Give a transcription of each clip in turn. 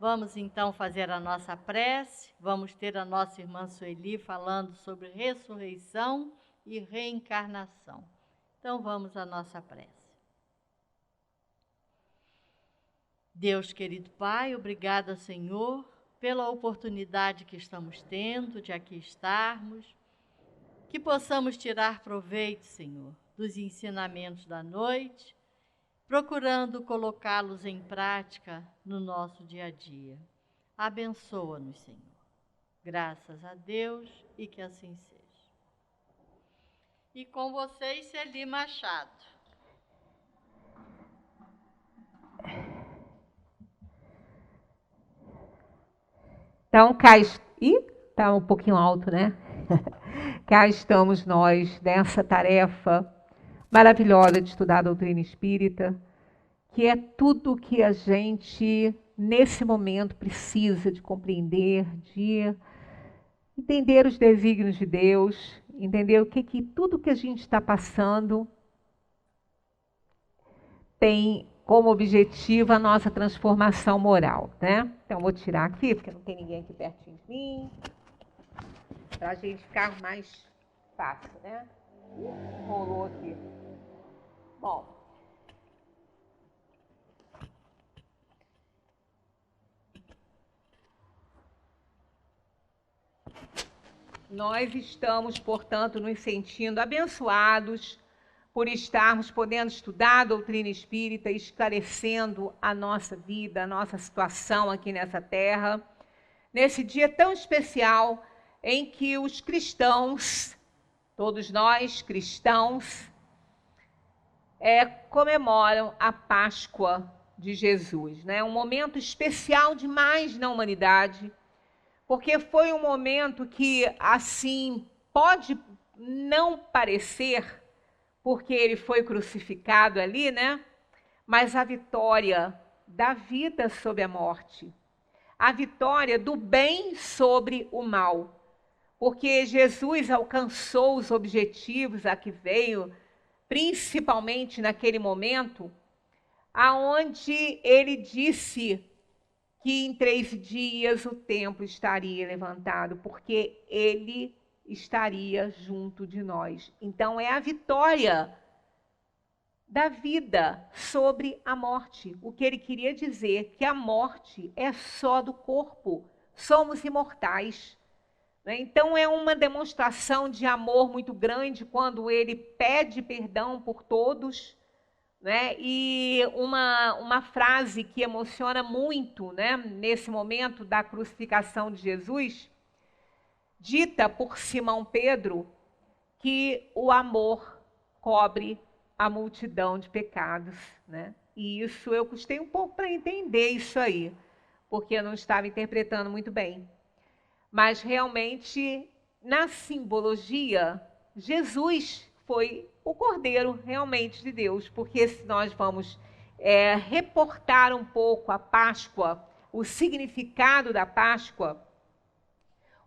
Vamos então fazer a nossa prece, vamos ter a nossa irmã Sueli falando sobre ressurreição e reencarnação. Então vamos à nossa prece. Deus querido Pai, obrigada, Senhor, pela oportunidade que estamos tendo de aqui estarmos, que possamos tirar proveito, Senhor, dos ensinamentos da noite, procurando colocá-los em prática no nosso dia a dia. Abençoa-nos, Senhor. Graças a Deus e que assim seja. E com vocês, Celi Machado. Então, tá um pouquinho alto, né? Cá estamos nós nessa tarefa maravilhosa de estudar a doutrina espírita, que é tudo que a gente, nesse momento, precisa de compreender, de entender os desígnios de Deus, entender que tudo que a gente está passando tem como objetivo a nossa transformação moral, né? Então, vou tirar aqui, porque não tem ninguém aqui pertinho de mim, para a gente ficar mais fácil, né? Rolou aqui. Bom, nós estamos, portanto, nos sentindo abençoados por estarmos podendo estudar a doutrina espírita, esclarecendo a nossa vida, a nossa situação aqui nessa terra, nesse dia tão especial em que os cristãos, todos nós cristãos, comemoram a Páscoa de Jesus, né? Um momento especial demais na humanidade, porque foi um momento que, assim, pode não parecer, porque ele foi crucificado ali, né? Mas a vitória da vida sobre a morte, a vitória do bem sobre o mal, porque Jesus alcançou os objetivos a que veio, principalmente naquele momento, aonde ele disse que em 3 dias o templo estaria levantado, porque ele estaria junto de nós. Então é a vitória da vida sobre a morte. O que ele queria dizer que a morte é só do corpo, somos imortais. Então é uma demonstração de amor muito grande quando ele pede perdão por todos, né? E uma frase que emociona muito, né, nesse momento da crucificação de Jesus, dita por Simão Pedro, que o amor cobre a multidão de pecados, né? E isso eu custei um pouco para entender isso aí, porque eu não estava interpretando muito bem. Mas realmente, na simbologia, Jesus foi o Cordeiro realmente de Deus, porque se nós vamos reportar um pouco a Páscoa, o significado da Páscoa,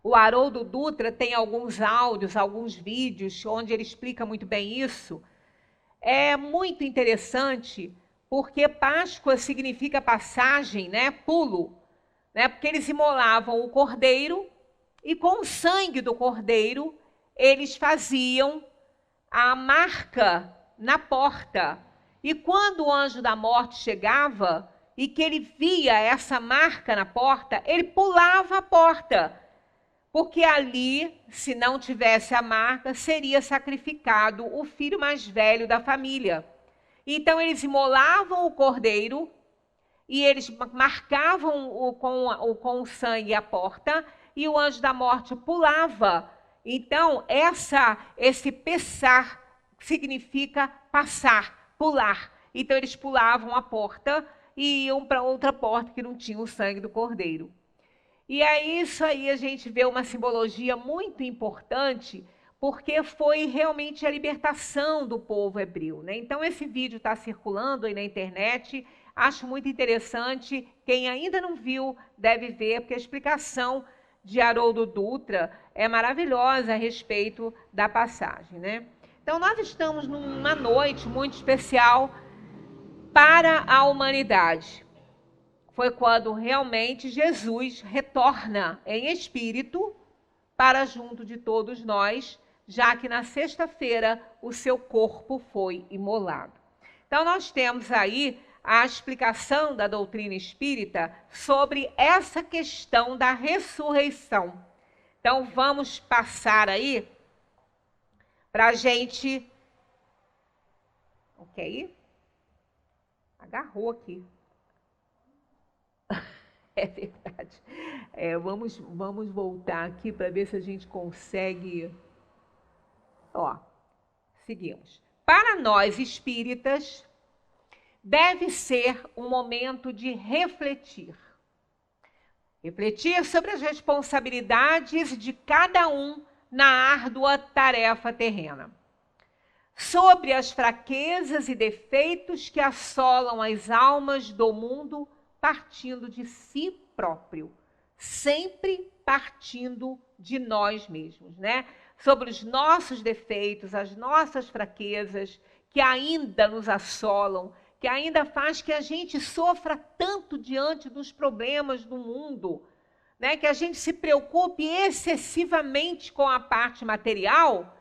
o Haroldo Dutra tem alguns áudios, alguns vídeos, onde ele explica muito bem isso. É muito interessante, porque Páscoa significa passagem, né? Pulo, né? Porque eles imolavam o cordeiro e com o sangue do cordeiro eles faziam a marca na porta. E quando o anjo da morte chegava e que ele via essa marca na porta, ele pulava a porta, porque ali, se não tivesse a marca, seria sacrificado o filho mais velho da família. Então eles imolavam o cordeiro e eles marcavam com o sangue a porta e o anjo da morte pulava. Então esse pessar significa passar, pular. Então eles pulavam a porta e iam para outra porta que não tinha o sangue do cordeiro. E aí isso aí a gente vê uma simbologia muito importante, porque foi realmente a libertação do povo hebreu, né? Então esse vídeo está circulando aí na internet, acho muito interessante. Quem ainda não viu deve ver, porque a explicação de Haroldo Dutra é maravilhosa a respeito da passagem, né? Então nós estamos numa noite muito especial para a humanidade. foi quando realmente Jesus retorna em espírito para junto de todos nós, já que na sexta-feira o seu corpo foi imolado. Então nós temos aí a explicação da doutrina espírita sobre essa questão da ressurreição. Então vamos passar aí para a gente... Ok? Agarrou aqui. É verdade. Vamos voltar aqui para ver se a gente consegue... Ó, seguimos. Para nós espíritas, deve ser um momento de refletir. Refletir sobre as responsabilidades de cada um na árdua tarefa terrena. Sobre as fraquezas e defeitos que assolam as almas do mundo, partindo de si próprio, sempre partindo de nós mesmos, né? Sobre os nossos defeitos, as nossas fraquezas que ainda nos assolam, que ainda faz que a gente sofra tanto diante dos problemas do mundo, né? Que a gente se preocupe excessivamente com a parte material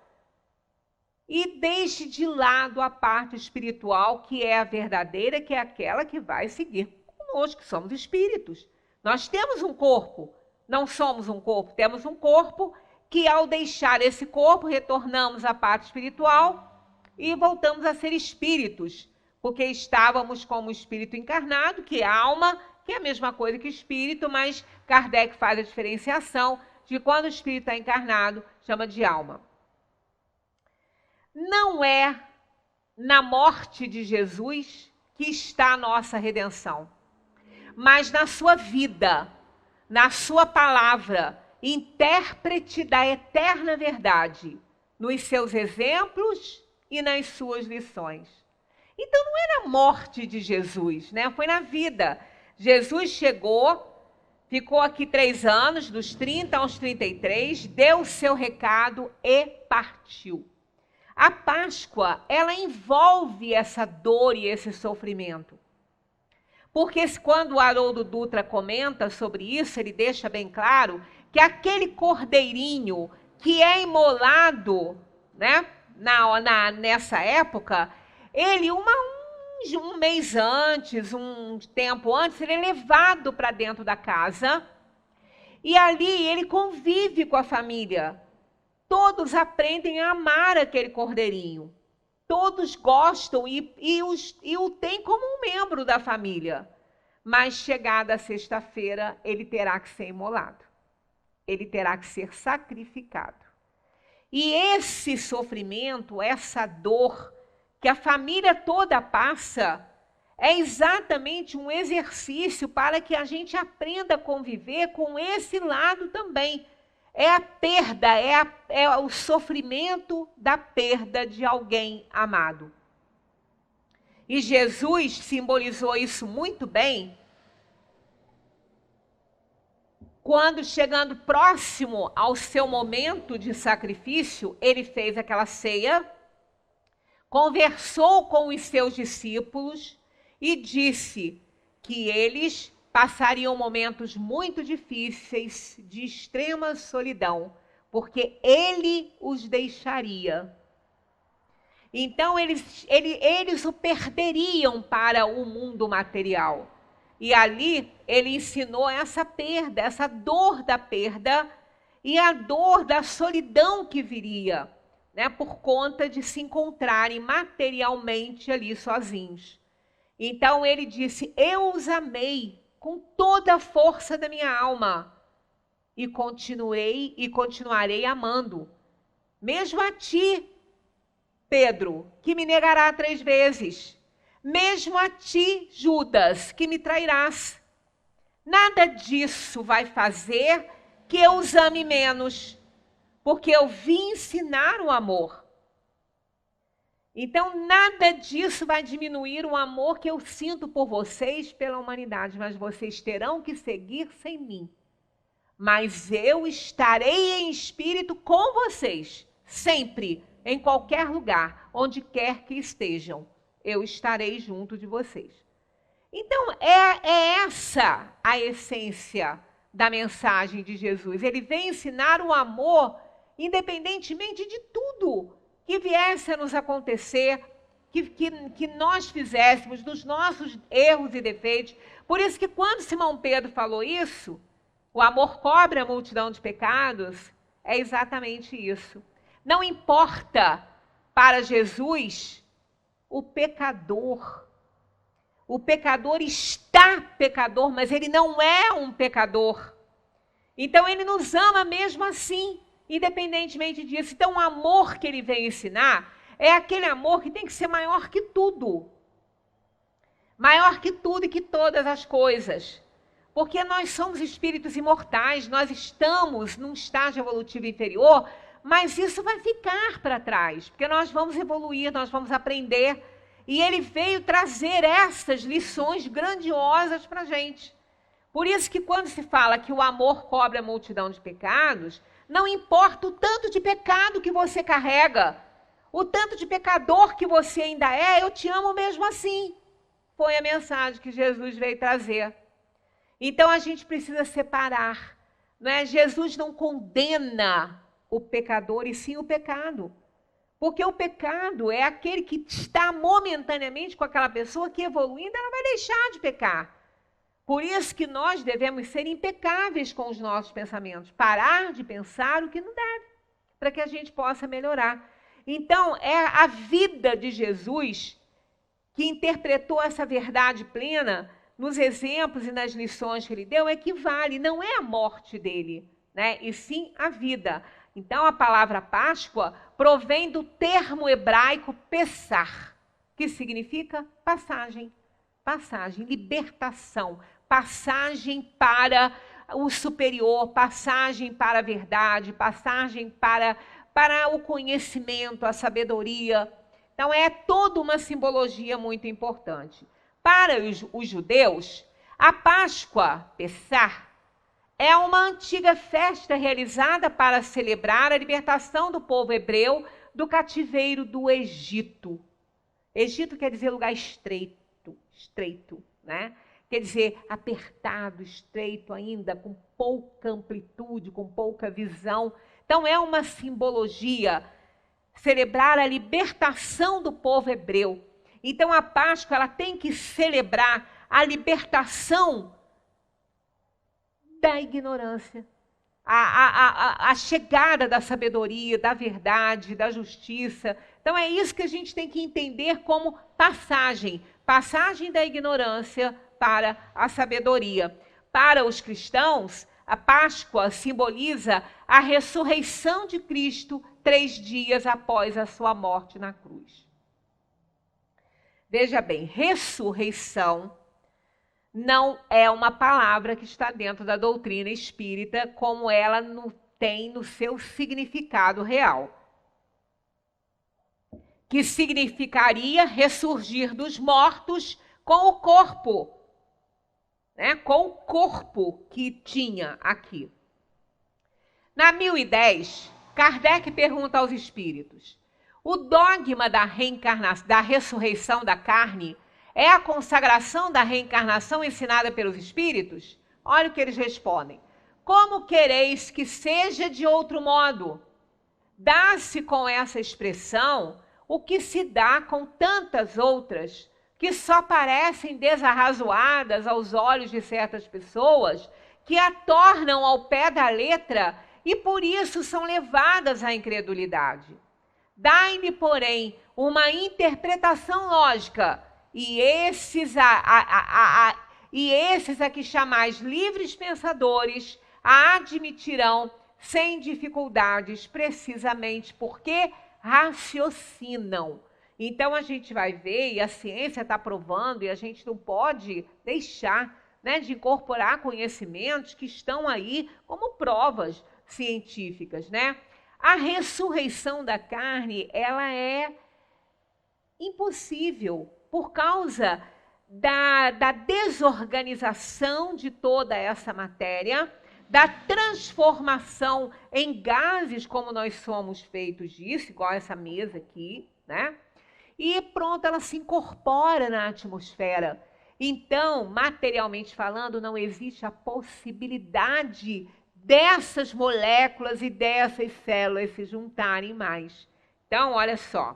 e deixe de lado a parte espiritual, que é a verdadeira, que é aquela que vai seguir conosco, que somos espíritos. Nós temos um corpo, não somos um corpo, temos um corpo que, ao deixar esse corpo, retornamos à parte espiritual e voltamos a ser espíritos, porque estávamos como espírito encarnado, que é alma, que é a mesma coisa que espírito, mas Kardec faz a diferenciação de quando o espírito está encarnado, chama de alma. Não é na morte de Jesus que está a nossa redenção, mas na sua vida, na sua palavra, intérprete da eterna verdade, nos seus exemplos e nas suas lições. Então não é na morte de Jesus, né? Foi na vida. Jesus chegou, ficou aqui 3 anos, dos 30 aos 33, deu o seu recado e partiu. A Páscoa, ela envolve essa dor e esse sofrimento. Porque quando o Haroldo Dutra comenta sobre isso, ele deixa bem claro que aquele cordeirinho que é imolado, né, nessa época, ele um mês antes, um tempo antes, ele é levado para dentro da casa e ali ele convive com a família. Todos aprendem a amar aquele cordeirinho. Todos gostam e o têm como um membro da família. Mas chegada a sexta-feira, ele terá que ser imolado. Ele terá que ser sacrificado. E esse sofrimento, essa dor que a família toda passa, é exatamente um exercício para que a gente aprenda a conviver com esse lado também. É a perda, é o sofrimento da perda de alguém amado. E Jesus simbolizou isso muito bem quando, chegando próximo ao seu momento de sacrifício, ele fez aquela ceia, conversou com os seus discípulos e disse que eles passariam momentos muito difíceis, de extrema solidão, porque ele os deixaria. Então, eles o perderiam para o mundo material. E ali, ele ensinou essa perda, essa dor da perda e a dor da solidão que viria, né, por conta de se encontrarem materialmente ali sozinhos. Então, ele disse, eu os amei com toda a força da minha alma, e continuarei amando, mesmo a ti, Pedro, que me negará 3 vezes, mesmo a ti, Judas, que me trairás. Nada disso vai fazer que eu os ame menos, porque eu vim ensinar o amor. Então, nada disso vai diminuir o amor que eu sinto por vocês, pela humanidade, mas vocês terão que seguir sem mim. Mas eu estarei em espírito com vocês, sempre, em qualquer lugar, onde quer que estejam. Eu estarei junto de vocês. Então, é essa a essência da mensagem de Jesus. Ele vem ensinar o amor, independentemente de tudo que viesse a nos acontecer, que nós fizéssemos, dos nossos erros e defeitos. Por isso que quando Simão Pedro falou isso, o amor cobre a multidão de pecados, é exatamente isso. Não importa para Jesus o pecador. O pecador está pecador, mas ele não é um pecador. Então ele nos ama mesmo assim, independentemente disso. Então o amor que ele vem ensinar é aquele amor que tem que ser maior que tudo. Maior que tudo e que todas as coisas. Porque nós somos espíritos imortais, nós estamos num estágio evolutivo inferior, mas isso vai ficar para trás, porque nós vamos evoluir, nós vamos aprender. E ele veio trazer essas lições grandiosas para a gente. Por isso que quando se fala que o amor cobre a multidão de pecados, não importa o tanto de pecado que você carrega, o tanto de pecador que você ainda é, eu te amo mesmo assim. Foi a mensagem que Jesus veio trazer. Então a gente precisa separar, não é? Jesus não condena o pecador e sim o pecado. Porque o pecado é aquele que está momentaneamente com aquela pessoa que evoluindo, ela vai deixar de pecar. Por isso que nós devemos ser impecáveis com os nossos pensamentos, parar de pensar o que não deve, para que a gente possa melhorar. Então, é a vida de Jesus que interpretou essa verdade plena nos exemplos e nas lições que ele deu, é que vale, não é a morte dele, né? E sim a vida. Então, a palavra Páscoa provém do termo hebraico Pessar, que significa passagem, passagem, libertação, passagem para o superior, passagem para a verdade, passagem para o conhecimento, a sabedoria. Então, é toda uma simbologia muito importante. Para os judeus, a Páscoa, Pessar, é uma antiga festa realizada para celebrar a libertação do povo hebreu do cativeiro do Egito. Egito quer dizer lugar estreito, né? Quer dizer apertado, estreito ainda, com pouca amplitude, com pouca visão. Então é uma simbologia, celebrar a libertação do povo hebreu. Então a Páscoa ela tem que celebrar a libertação da ignorância, a chegada da sabedoria, da verdade, da justiça. Então é isso que a gente tem que entender como passagem da ignorância para a sabedoria. Para os cristãos, a Páscoa simboliza a ressurreição de Cristo 3 dias após a sua morte na cruz. Veja bem, ressurreição não é uma palavra que está dentro da doutrina espírita como ela tem no seu significado real. Que significaria ressurgir dos mortos com o corpo, né? Com o corpo que tinha aqui. Na 1010, Kardec pergunta aos espíritos: o dogma da reencarnação, da ressurreição da carne, é a consagração da reencarnação ensinada pelos espíritos? Olha o que eles respondem. Como quereis que seja de outro modo? Dá-se com essa expressão o que se dá com tantas outras, que só parecem desarrazoadas aos olhos de certas pessoas, que a tornam ao pé da letra e por isso são levadas à incredulidade. Dai-lhe, porém, uma interpretação lógica, e esses a que chamais livres pensadores a admitirão sem dificuldades, precisamente porque raciocinam. Então a gente vai ver, e a ciência está provando, e a gente não pode deixar, né, de incorporar conhecimentos que estão aí como provas científicas, né? A ressurreição da carne, ela é impossível por causa da desorganização de toda essa matéria, da transformação em gases, como nós somos feitos disso, igual essa mesa aqui, né? E pronto, ela se incorpora na atmosfera. Então, materialmente falando, não existe a possibilidade dessas moléculas e dessas células se juntarem mais. Então, olha só.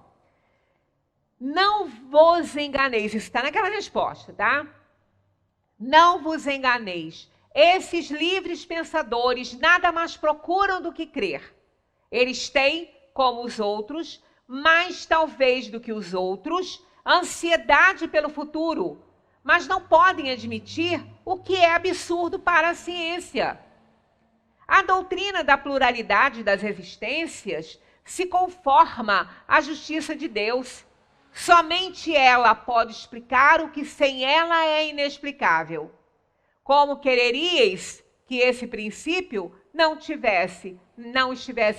Não vos enganeis. Isso está naquela resposta, tá? Não vos enganeis. Esses livres pensadores nada mais procuram do que crer. Eles têm, como os outros, mais talvez do que os outros, ansiedade pelo futuro, mas não podem admitir o que é absurdo para a ciência. A doutrina da pluralidade das existências se conforma à justiça de Deus. Somente ela pode explicar o que sem ela é inexplicável. Como quereríeis que esse princípio não estivesse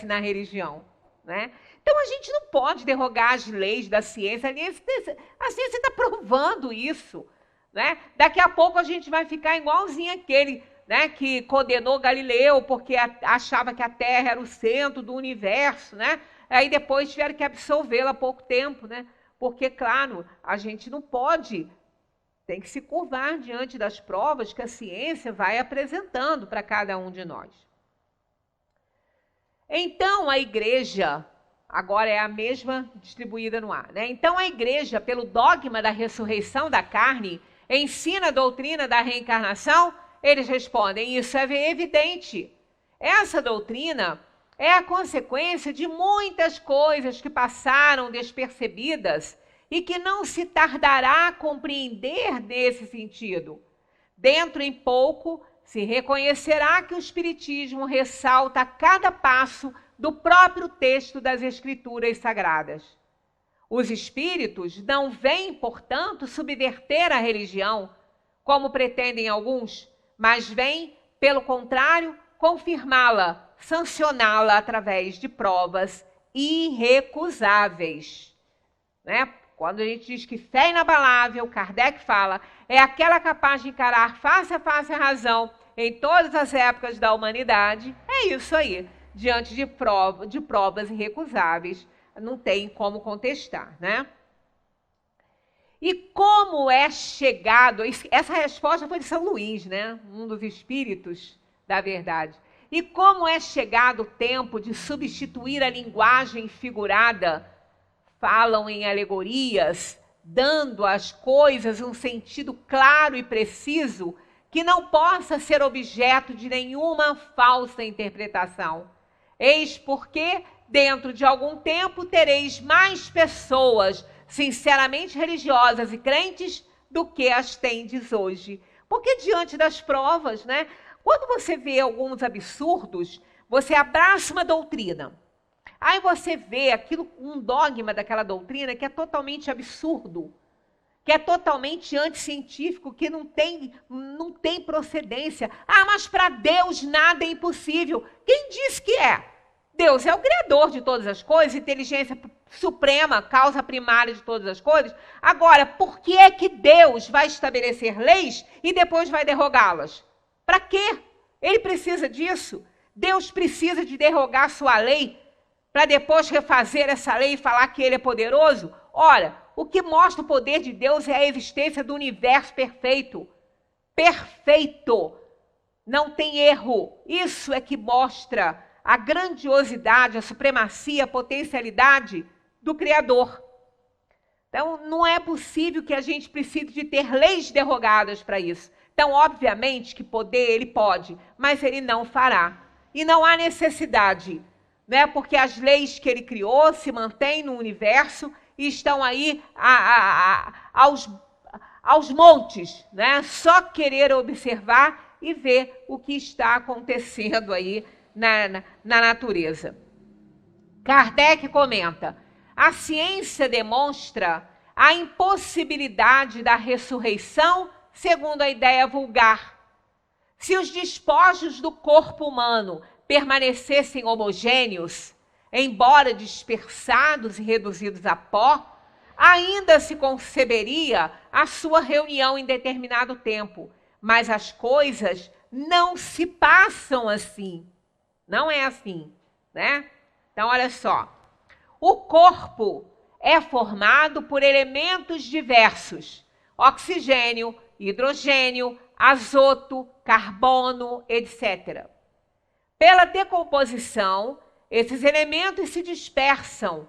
na religião, né? Então a gente não pode derrogar as leis da ciência. A ciência está provando isso, né? Daqui a pouco a gente vai ficar igualzinho aquele, né, que condenou Galileu porque achava que a Terra era o centro do universo, né? Aí depois tiveram que absolvê-lo há pouco tempo, né? Porque, claro, a gente não pode, tem que se curvar diante das provas que a ciência vai apresentando para cada um de nós. Então, a igreja, agora é a mesma distribuída no ar, né? Então, a igreja, pelo dogma da ressurreição da carne, ensina a doutrina da reencarnação? Eles respondem, isso é evidente. Essa doutrina é a consequência de muitas coisas que passaram despercebidas e que não se tardará a compreender nesse sentido. Dentro em pouco, se reconhecerá que o Espiritismo ressalta a cada passo do próprio texto das Escrituras Sagradas. Os espíritos não vêm, portanto, subverter a religião, como pretendem alguns, mas vêm, pelo contrário, confirmá-la, sancioná-la através de provas irrecusáveis, né? Quando a gente diz que fé inabalável, Kardec fala, é aquela capaz de encarar face a face a razão em todas as épocas da humanidade. É isso aí, diante de provas irrecusáveis, não tem como contestar, né? E como é chegado, essa resposta foi de São Luís, né? Um dos espíritos da verdade. E como é chegado o tempo de substituir a linguagem figurada, falam em alegorias, dando às coisas um sentido claro e preciso, que não possa ser objeto de nenhuma falsa interpretação. Eis porque, dentro de algum tempo, tereis mais pessoas sinceramente religiosas e crentes do que as tendes hoje. Porque diante das provas, né? Quando você vê alguns absurdos, você abraça uma doutrina. Aí você vê aquilo, um dogma daquela doutrina que é totalmente absurdo, que é totalmente anticientífico, que não tem procedência. Ah, mas para Deus nada é impossível. Quem diz que é? Deus é o criador de todas as coisas, inteligência suprema, causa primária de todas as coisas. Agora, por que é que Deus vai estabelecer leis e depois vai derrogá-las? Para quê? Ele precisa disso? Deus precisa de derrogar sua lei para depois refazer essa lei e falar que ele é poderoso? Olha, o que mostra o poder de Deus é a existência do universo perfeito. Perfeito. Não tem erro. Isso é que mostra a grandiosidade, a supremacia, a potencialidade do Criador. Então, não é possível que a gente precise de ter leis derrogadas para isso. Então, obviamente que poder ele pode, mas ele não fará. E não há necessidade, né? Porque as leis que ele criou se mantêm no universo e estão aí aos montes, né? Só querer observar e ver o que está acontecendo aí na natureza. Kardec comenta, a ciência demonstra a impossibilidade da ressurreição segundo a ideia vulgar. Se os despojos do corpo humano permanecessem homogêneos, embora dispersados e reduzidos a pó, ainda se conceberia a sua reunião em determinado tempo. Mas as coisas não se passam assim. Não é assim, né? Então, olha só. O corpo é formado por elementos diversos: oxigênio, hidrogênio, azoto, carbono, etc. Pela decomposição, esses elementos se dispersam,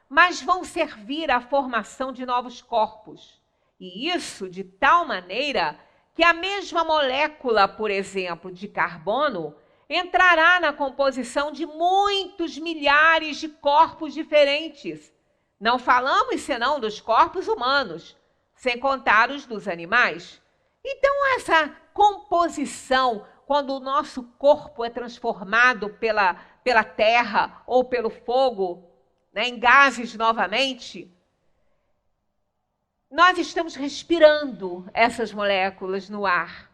mas vão servir à formação de novos corpos. E isso de tal maneira que a mesma molécula, por exemplo, de carbono, entrará na composição de muitos milhares de corpos diferentes. Não falamos senão dos corpos humanos, sem contar os dos animais. Então, essa composição, quando o nosso corpo é transformado pela terra ou pelo fogo, né, em gases novamente, nós estamos respirando essas moléculas no ar.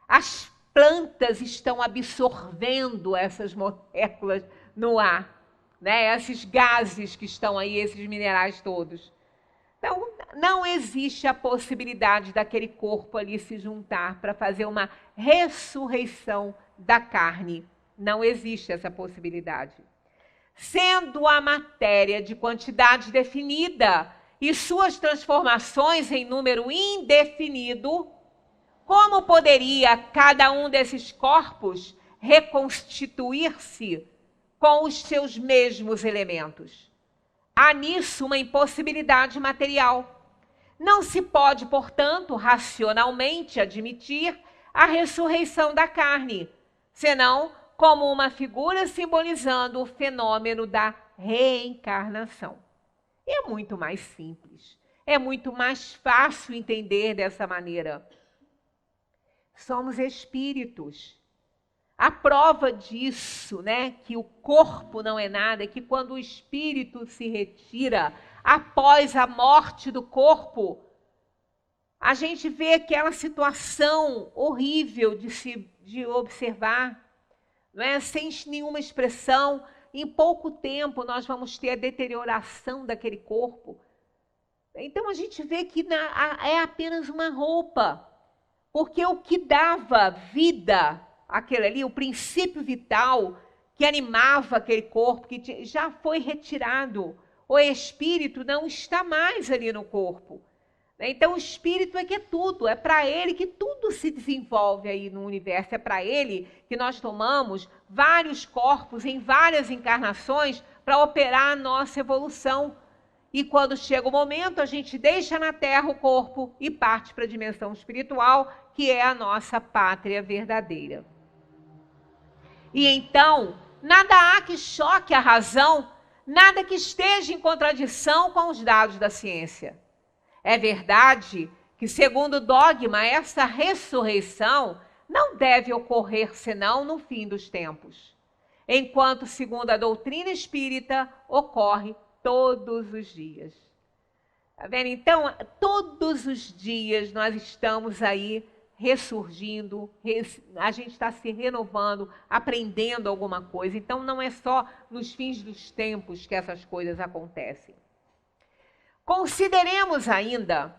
As plantas estão absorvendo essas moléculas no ar, né? Esses gases que estão aí, esses minerais todos. Então, não existe a possibilidade daquele corpo ali se juntar para fazer uma ressurreição da carne. Não existe essa possibilidade. Sendo a matéria de quantidade definida e suas transformações em número indefinido, como poderia cada um desses corpos reconstituir-se com os seus mesmos elementos? Há nisso uma impossibilidade material. Não se pode, portanto, racionalmente admitir a ressurreição da carne, senão como uma figura simbolizando o fenômeno da reencarnação. E é muito mais simples, é muito mais fácil entender dessa maneira. Somos espíritos. A prova disso, né, que o corpo não é nada, é que quando o espírito se retira após a morte do corpo, a gente vê aquela situação horrível de observar, não é? Sem nenhuma expressão. Em pouco tempo nós vamos ter a deterioração daquele corpo. Então a gente vê que é apenas uma roupa, porque o que dava vida aquele ali, o princípio vital que animava aquele corpo, que já foi retirado. O espírito não está mais ali no corpo. Então o espírito é que é tudo, é para ele que tudo se desenvolve aí no universo, é para ele que nós tomamos vários corpos em várias encarnações para operar a nossa evolução. E quando chega o momento, a gente deixa na Terra o corpo e parte para a dimensão espiritual, que é a nossa pátria verdadeira. E então, nada há que choque a razão, nada que esteja em contradição com os dados da ciência. É verdade que, segundo o dogma, essa ressurreição não deve ocorrer senão no fim dos tempos, enquanto, segundo a doutrina espírita, ocorre todos os dias. Tá vendo? Então, todos os dias nós estamos aí ressurgindo, a gente está se renovando, aprendendo alguma coisa. Então, não é só nos fins dos tempos que essas coisas acontecem. Consideremos ainda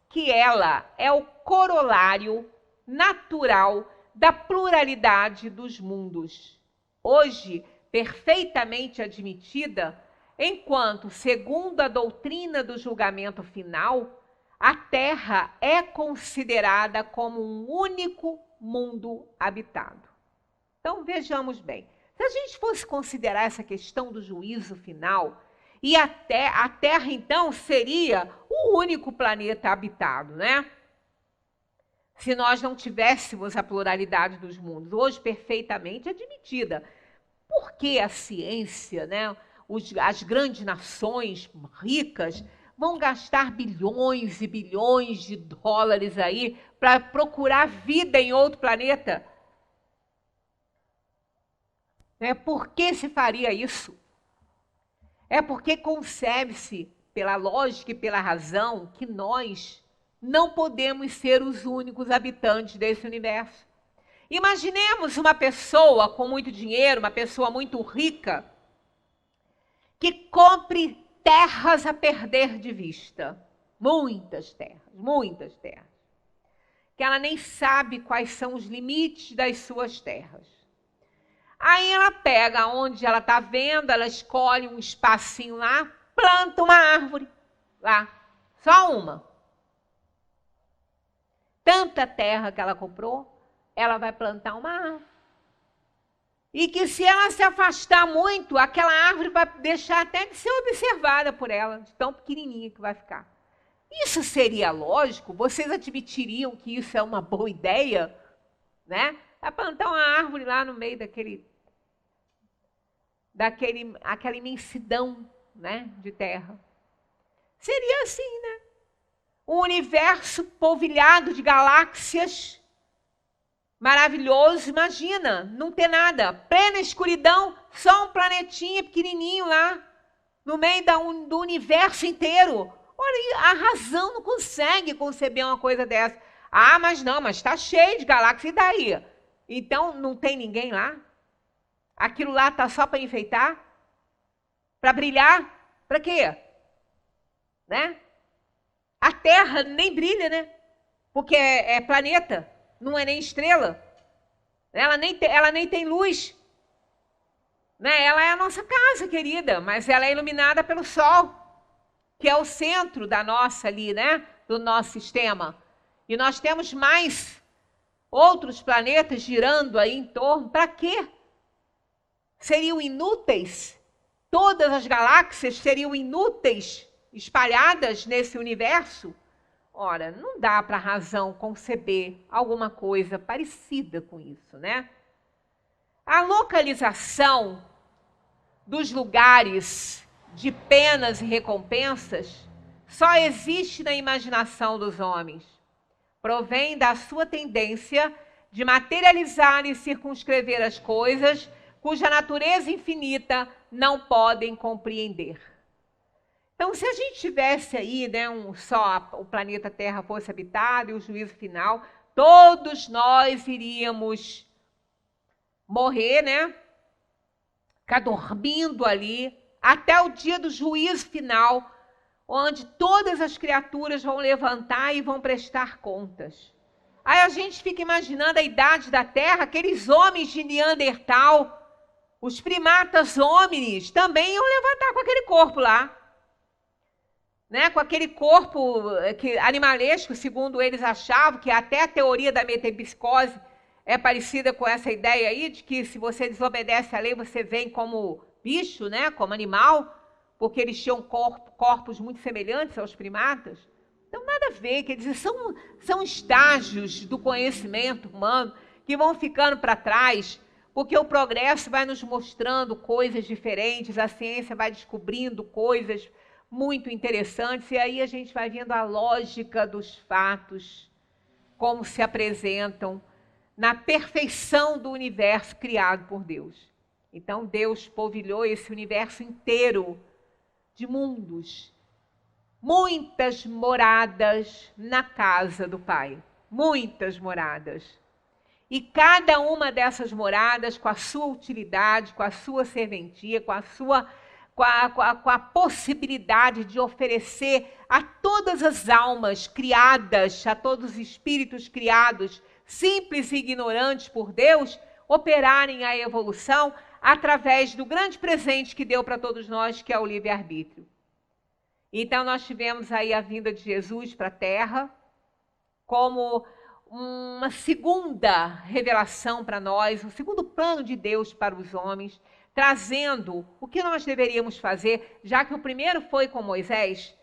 que ela é o corolário natural da pluralidade dos mundos, hoje perfeitamente admitida, enquanto, segundo a doutrina do julgamento final, a Terra é considerada como um único mundo habitado. Então, vejamos bem. Se a gente fosse considerar essa questão do juízo final, e a Terra, então, seria o único planeta habitado, né? Se nós não tivéssemos a pluralidade dos mundos, hoje perfeitamente admitida. Por que a ciência, né? As grandes nações ricas vão gastar bilhões e bilhões de dólares aí para procurar vida em outro planeta? Por que se faria isso? É porque concebe-se, pela lógica e pela razão, que nós não podemos ser os únicos habitantes desse universo. Imaginemos uma pessoa com muito dinheiro, uma pessoa muito rica, que compre terras a perder de vista. Muitas terras, que ela nem sabe quais são os limites das suas terras. Aí ela pega onde ela está vendo, ela escolhe um espacinho lá, planta uma árvore lá, só uma. tanta terra que ela comprou, ela vai plantar uma árvore. E que se ela se afastar muito, aquela árvore vai deixar até de ser observada por ela, de tão pequenininha que vai ficar. Isso seria lógico? Vocês admitiriam que isso é uma boa ideia? Né? É plantar uma árvore lá no meio aquela imensidão, né, de terra. Seria assim, né? Um universo polvilhado de galáxias, maravilhoso. Imagina, não ter nada, plena escuridão, só um planetinha pequenininho lá, no meio do universo inteiro. Olha, a razão não consegue conceber uma coisa dessa. Ah, mas está cheio de galáxias, e daí? Então, não tem ninguém lá? Aquilo lá está só para enfeitar? Para brilhar? Para quê? Né? A Terra nem brilha, né? Porque é planeta, não é nem estrela. Ela nem tem luz. Né? Ela é a nossa casa, querida, mas ela é iluminada pelo Sol, que é o centro da nossa ali, né? Do nosso sistema. E nós temos mais outros planetas girando aí em torno. Para quê? Seriam inúteis? Todas as galáxias seriam inúteis, espalhadas nesse universo? Ora, não dá para a razão conceber alguma coisa parecida com isso, né? A localização dos lugares de penas e recompensas só existe na imaginação dos homens. Provém da sua tendência de materializar e circunscrever as coisas cuja natureza infinita não podem compreender. Então, se a gente tivesse aí, né, só o planeta Terra fosse habitado e o juízo final, todos nós iríamos morrer, né? Ficar dormindo ali até o dia do juízo final, onde todas as criaturas vão levantar e vão prestar contas. Aí a gente fica imaginando a idade da Terra, aqueles homens de Neandertal, os primatas homines, também iam levantar com aquele corpo lá. Né? Com aquele corpo animalesco, segundo eles achavam, que até a teoria da metempsicose é parecida com essa ideia aí, de que se você desobedece à lei, você vem como bicho, né? Como animal, porque eles tinham corpos muito semelhantes aos primatas. Então, nada a ver, quer dizer, são estágios do conhecimento humano que vão ficando para trás, porque o progresso vai nos mostrando coisas diferentes, a ciência vai descobrindo coisas muito interessantes, e aí a gente vai vendo a lógica dos fatos, como se apresentam na perfeição do universo criado por Deus. Então, Deus polvilhou esse universo inteiro de mundos, muitas moradas na casa do Pai, muitas moradas. E cada uma dessas moradas com a sua utilidade, com a sua serventia, com a possibilidade de oferecer a todas as almas criadas, a todos os espíritos criados, simples e ignorantes por Deus, operarem a evolução através do grande presente que deu para todos nós, que é o livre-arbítrio. Então, nós tivemos aí a vinda de Jesus para a Terra como uma segunda revelação para nós, um segundo plano de Deus para os homens, trazendo o que nós deveríamos fazer, já que o primeiro foi com Moisés,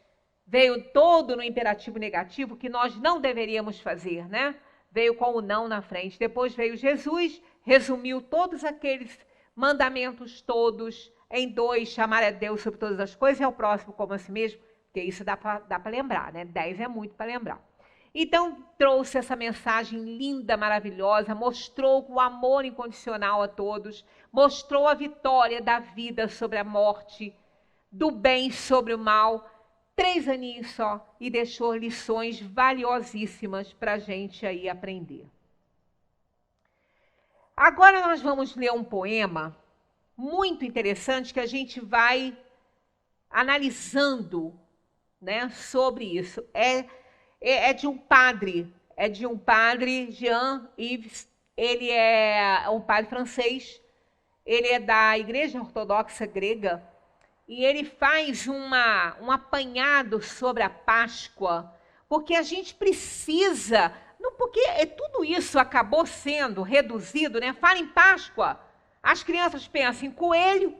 veio todo no imperativo negativo, que nós não deveríamos fazer, né? Veio com o não na frente. Depois veio Jesus, resumiu todos aqueles mandamentos todos em 2, chamar a Deus sobre todas as coisas e ao próximo como a si mesmo, porque isso dá para lembrar, né? 10 é muito para lembrar. Então, trouxe essa mensagem linda, maravilhosa, mostrou o amor incondicional a todos, mostrou a vitória da vida sobre a morte, do bem sobre o mal, 3 aninhos só, e deixou lições valiosíssimas para a gente aí aprender. Agora nós vamos ler um poema muito interessante que a gente vai analisando, né, sobre isso. É de um padre, Jean-Yves, ele é um padre francês, ele é da Igreja Ortodoxa Grega, e ele faz um apanhado sobre a Páscoa, porque a gente precisa, porque tudo isso acabou sendo reduzido, né? Fala em Páscoa, as crianças pensam em coelho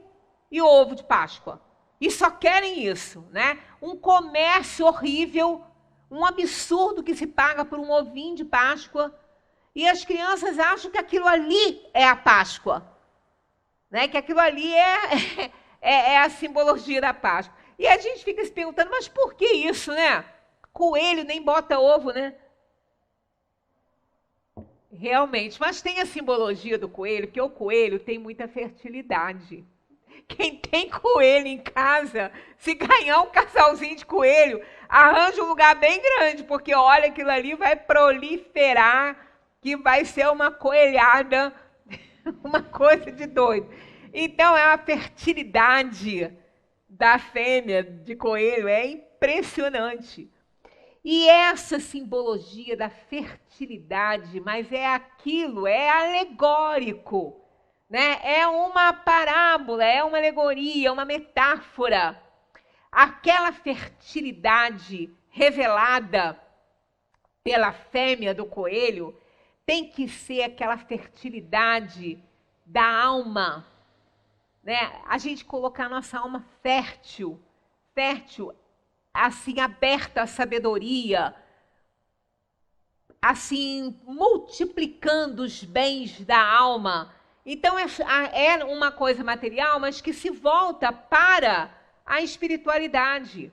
e ovo de Páscoa. E só querem isso, né? Um comércio horrível, um absurdo que se paga por um ovinho de Páscoa. E as crianças acham que aquilo ali é a Páscoa, né? Que aquilo ali é a simbologia da Páscoa. E a gente fica se perguntando, mas por que isso, né? Coelho nem bota ovo, né? Realmente, mas tem a simbologia do coelho, porque o coelho tem muita fertilidade. Quem tem coelho em casa, se ganhar um casalzinho de coelho, arranja um lugar bem grande, porque olha, aquilo ali vai proliferar, que vai ser uma coelhada, uma coisa de doido. Então, é uma fertilidade da fêmea de coelho, é impressionante. E essa simbologia da fertilidade, mas é aquilo, é alegórico, né? É uma parábola, é uma alegoria, uma metáfora. Aquela fertilidade revelada pela fêmea do coelho tem que ser aquela fertilidade da alma, né? A gente colocar a nossa alma fértil, assim, aberta à sabedoria, assim, multiplicando os bens da alma. Então, é uma coisa material, mas que se volta para a espiritualidade.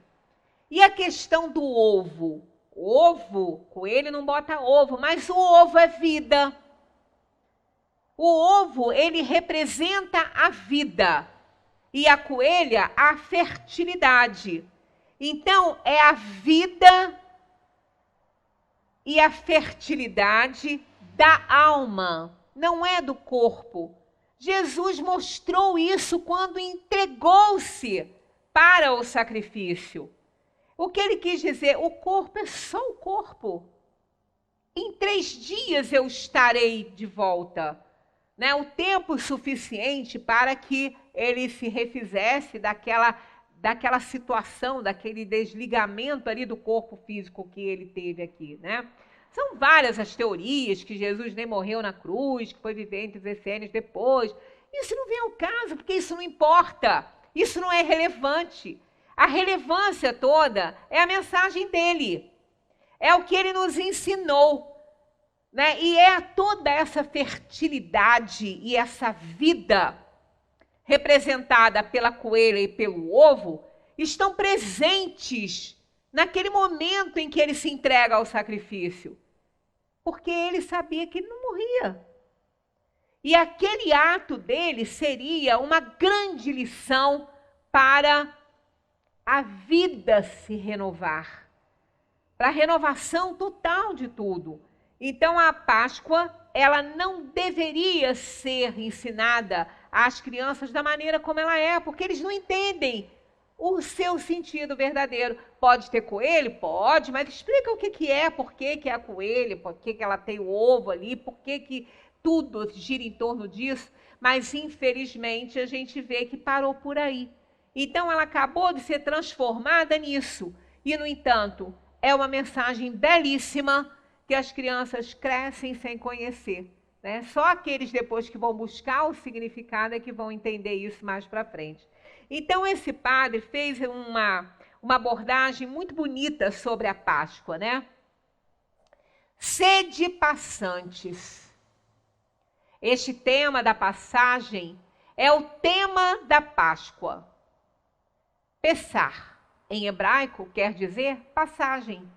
E a questão do ovo? Coelho não bota ovo, mas o ovo é vida. O ovo, ele representa a vida. E a coelha, a fertilidade. Então, é a vida e a fertilidade da alma, não é do corpo. Jesus mostrou isso quando entregou-se para o sacrifício. O que ele quis dizer? O corpo é só o corpo. Em 3 dias eu estarei de volta. Né? O tempo suficiente para que ele se refizesse daquela situação, daquele desligamento ali do corpo físico que ele teve aqui, né? São várias as teorias que Jesus nem morreu na cruz, que foi viver entre os essênios depois. Isso não vem ao caso, porque isso não importa. Isso não é relevante. A relevância toda é a mensagem dele. É o que ele nos ensinou, né? E é toda essa fertilidade e essa vida representada pela coelha e pelo ovo, estão presentes naquele momento em que ele se entrega ao sacrifício. Porque ele sabia que ele não morria. E aquele ato dele seria uma grande lição para a vida se renovar, para a renovação total de tudo. Então, a Páscoa, ela não deveria ser ensinada às crianças da maneira como ela é, porque eles não entendem o seu sentido verdadeiro. Pode ter coelho? Pode, mas explica o que é, por que é a coelha, por que ela tem o ovo ali, por que tudo gira em torno disso. Mas, infelizmente, a gente vê que parou por aí. Então, ela acabou de ser transformada nisso. E, no entanto, é uma mensagem belíssima que as crianças crescem sem conhecer, né? Só aqueles depois que vão buscar o significado é que vão entender isso mais para frente. Então, esse padre fez uma abordagem muito bonita sobre a Páscoa, né? Sede passantes. Este tema da passagem é o tema da Páscoa. Pessar, em hebraico, quer dizer passagem.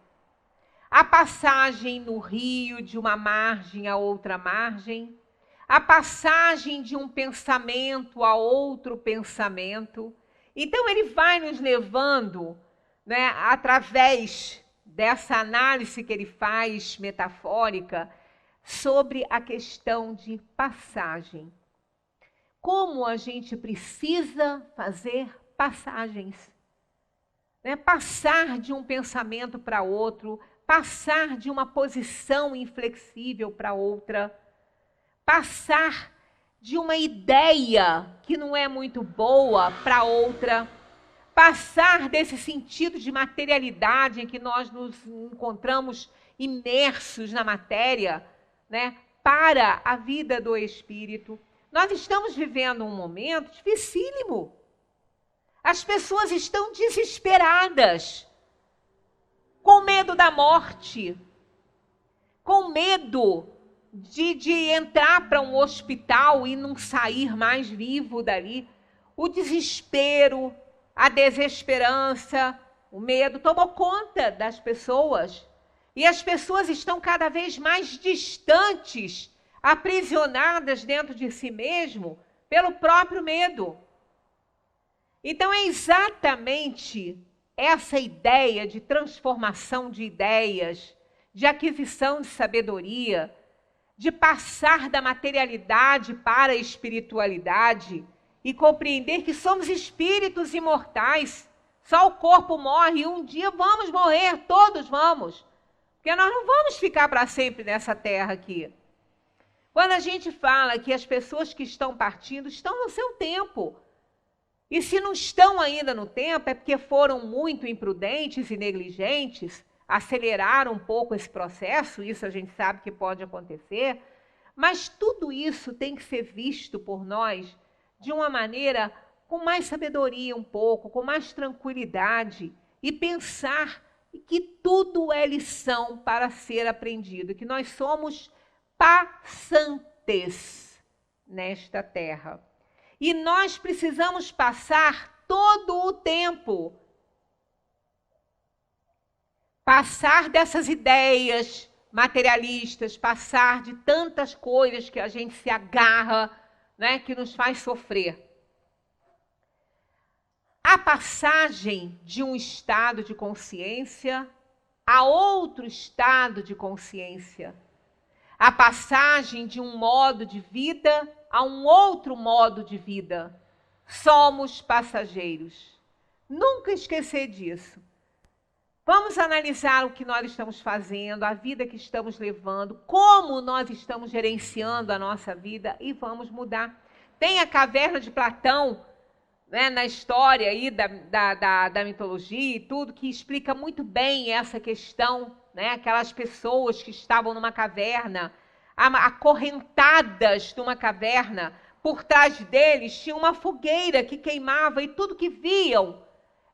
A passagem no rio de uma margem a outra margem, a passagem de um pensamento a outro pensamento. Então, ele vai nos levando, né, através dessa análise que ele faz metafórica sobre a questão de passagem. Como a gente precisa fazer passagens, né? Passar de um pensamento para outro, passar de uma posição inflexível para outra, passar de uma ideia que não é muito boa para outra, passar desse sentido de materialidade em que nós nos encontramos imersos na matéria, né, para a vida do espírito. Nós estamos vivendo um momento dificílimo. As pessoas estão desesperadas, com medo da morte, com medo de entrar para um hospital e não sair mais vivo dali. O desespero, a desesperança, o medo tomou conta das pessoas. E as pessoas estão cada vez mais distantes, aprisionadas dentro de si mesmo pelo próprio medo. Então é exatamente essa ideia de transformação de ideias, de aquisição de sabedoria, de passar da materialidade para a espiritualidade e compreender que somos espíritos imortais. Só o corpo morre e um dia vamos morrer, todos vamos. Porque nós não vamos ficar para sempre nessa terra aqui. Quando a gente fala que as pessoas que estão partindo estão no seu tempo. E se não estão ainda no tempo, é porque foram muito imprudentes e negligentes, aceleraram um pouco esse processo, isso a gente sabe que pode acontecer, mas tudo isso tem que ser visto por nós de uma maneira com mais sabedoria um pouco, com mais tranquilidade, e pensar que tudo é lição para ser aprendido, que nós somos passantes nesta terra. E nós precisamos passar todo o tempo, passar dessas ideias materialistas, passar de tantas coisas que a gente se agarra, né, que nos faz sofrer. A passagem de um estado de consciência a outro estado de consciência. A passagem de um modo de vida a um outro modo de vida. Somos passageiros. Nunca esquecer disso. Vamos analisar o que nós estamos fazendo, a vida que estamos levando, como nós estamos gerenciando a nossa vida e vamos mudar. Tem a caverna de Platão, né, na história aí da mitologia e tudo, que explica muito bem essa questão, né, aquelas pessoas que estavam numa caverna, acorrentadas numa caverna, por trás deles tinha uma fogueira que queimava e tudo que viam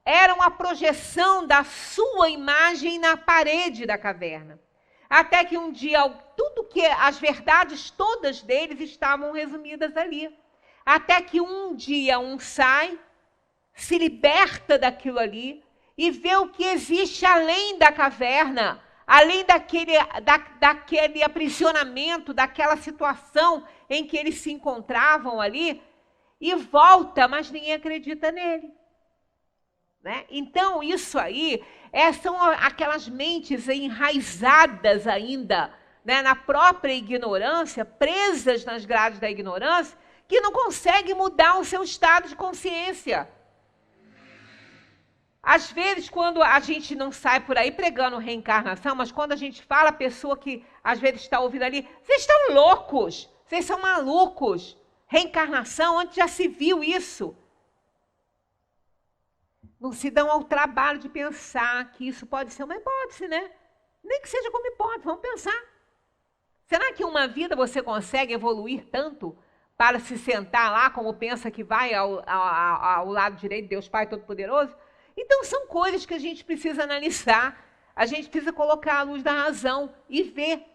era uma projeção da sua imagem na parede da caverna. Até que um dia, tudo que as verdades todas deles estavam resumidas ali. Até que um dia um sai, se liberta daquilo ali e vê o que existe além da caverna, além daquele aprisionamento, daquela situação em que eles se encontravam ali, e volta, mas ninguém acredita nele. Né? Então, isso aí são aquelas mentes enraizadas ainda, né, na própria ignorância, presas nas grades da ignorância, que não conseguem mudar o seu estado de consciência. Às vezes, quando a gente não sai por aí pregando reencarnação, mas quando a gente fala, a pessoa que às vezes está ouvindo ali, vocês estão loucos, vocês são malucos. Reencarnação, onde já se viu isso? Não se dão ao trabalho de pensar que isso pode ser uma hipótese, né? Nem que seja como hipótese, vamos pensar. Será que uma vida você consegue evoluir tanto para se sentar lá, como pensa que vai ao lado direito de Deus Pai Todo-Poderoso? Então, são coisas que a gente precisa analisar, a gente precisa colocar à luz da razão e ver,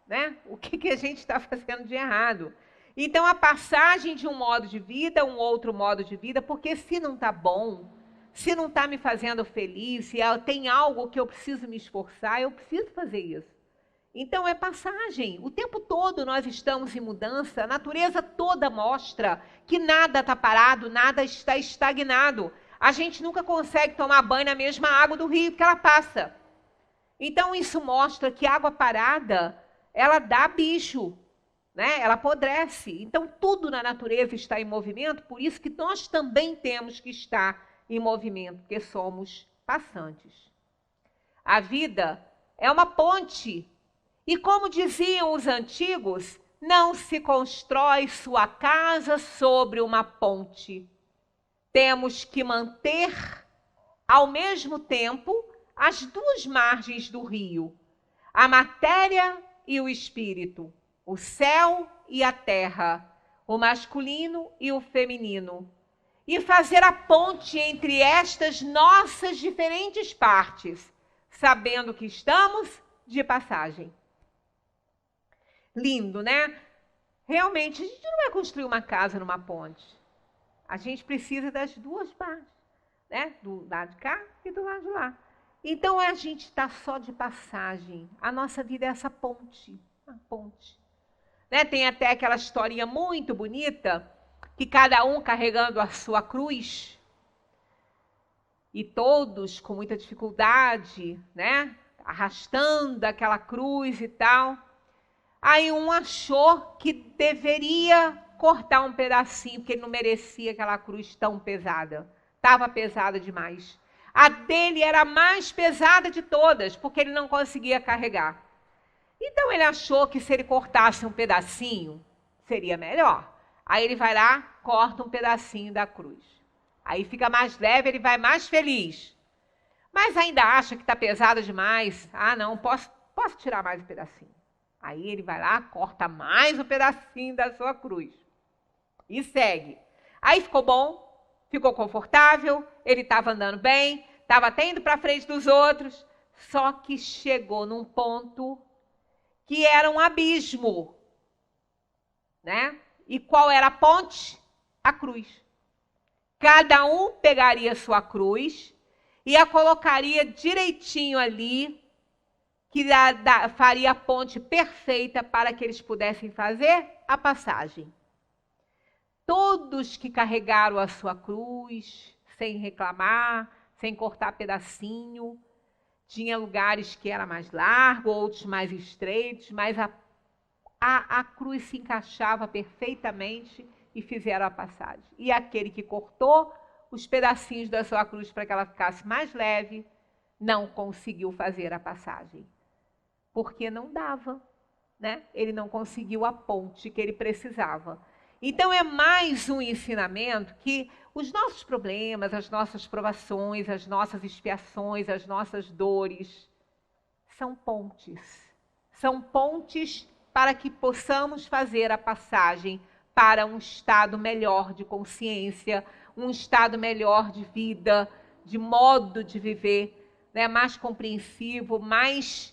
né, o que a gente está fazendo de errado. Então, a passagem de um modo de vida a um outro modo de vida, porque se não está bom, se não está me fazendo feliz, se tem algo que eu preciso me esforçar, eu preciso fazer isso. Então, é passagem. O tempo todo nós estamos em mudança, a natureza toda mostra que nada está parado, nada está estagnado. A gente nunca consegue tomar banho na mesma água do rio que ela passa. Então, isso mostra que água parada, ela dá bicho, né? Ela apodrece. Então, tudo na natureza está em movimento, por isso que nós também temos que estar em movimento, porque somos passantes. A vida é uma ponte. E como diziam os antigos, não se constrói sua casa sobre uma ponte. Temos que manter, ao mesmo tempo, as duas margens do rio. a matéria e o espírito, o céu e a terra, o masculino e o feminino, e fazer a ponte entre estas nossas diferentes partes, sabendo que estamos de passagem. Lindo, né? Realmente, a gente não vai construir uma casa numa ponte. A gente precisa das duas partes, né? Do lado de cá e do lado de lá. Então, a gente está só de passagem. A nossa vida é essa ponte, a ponte. Né? Tem até aquela historinha muito bonita, que cada um carregando a sua cruz, e todos com muita dificuldade, né? Arrastando aquela cruz e tal. Aí um achou que deveria cortar um pedacinho, porque ele não merecia aquela cruz tão pesada. Estava pesada demais. A dele era a mais pesada de todas, porque ele não conseguia carregar. Então ele achou que se ele cortasse um pedacinho, seria melhor. Aí ele vai lá, corta um pedacinho da cruz. Aí fica mais leve, ele vai mais feliz. Mas ainda acha que está pesada demais. Ah, não, posso tirar mais um pedacinho. Aí ele vai lá, corta mais um pedacinho da sua cruz. E segue. Aí ficou bom, ficou confortável, ele estava andando bem, estava até indo para frente dos outros, só que chegou num ponto que era um abismo, né? E qual era a ponte? A cruz. Cada um pegaria sua cruz e a colocaria direitinho ali, que faria a ponte perfeita para que eles pudessem fazer a passagem. Todos que carregaram a sua cruz, sem reclamar, sem cortar pedacinho, tinha lugares que era mais largo, outros mais estreitos, mas a cruz se encaixava perfeitamente e fizeram a passagem. E aquele que cortou os pedacinhos da sua cruz para que ela ficasse mais leve, não conseguiu fazer a passagem. Porque não dava, né? Ele não conseguiu a ponte que ele precisava. Então é mais um ensinamento que os nossos problemas, as nossas provações, as nossas expiações, as nossas dores, são pontes. São pontes para que possamos fazer a passagem para um estado melhor de consciência, um estado melhor de vida, de modo de viver, né? Mais compreensivo, mais